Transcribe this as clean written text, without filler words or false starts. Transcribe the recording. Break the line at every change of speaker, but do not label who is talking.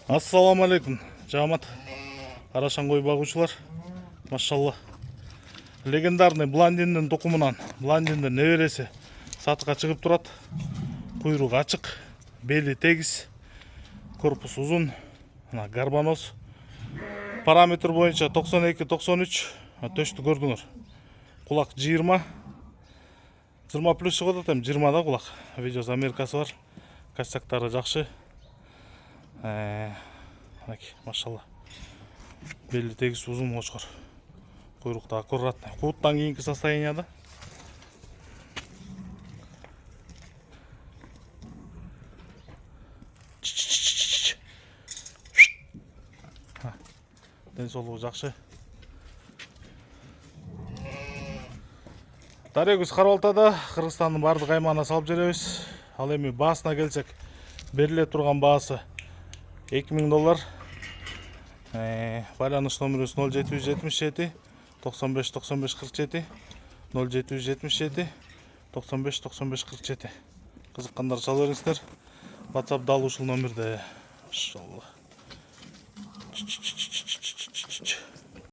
Ассаламу алейкум, жамат. Арашан кой багучулар. Машалла. Легендарный блондиндин тукумунан, блондиндин небереси сатыга чыгып турат. Куйругу ачык, бели тегиз, корпус узун, гарбаноз. Параметр боюнча 92-93, төштү көрдүңөр. Кулак 20 плюс чыгып атат, 20 да кулак. Видеос Америкасы бар. Кастактары жакшы. Машалла. Бели тегиз узун кочкор. Куйрукта аккуратный. Кууттан кийинки состоянияда. Ден соолугу жакшы. Дарегүз Карабалтада Кыргызстандын бардык аймагына салып жеребиз. Ал эми баасына келсек, бериле турган баасы $2000. Байланыш номерибиз 0777 95 95 47 0777 95 95 47. Кызыккандар чала бериңиздер. WhatsApp дал ушул номерде. Иншалла.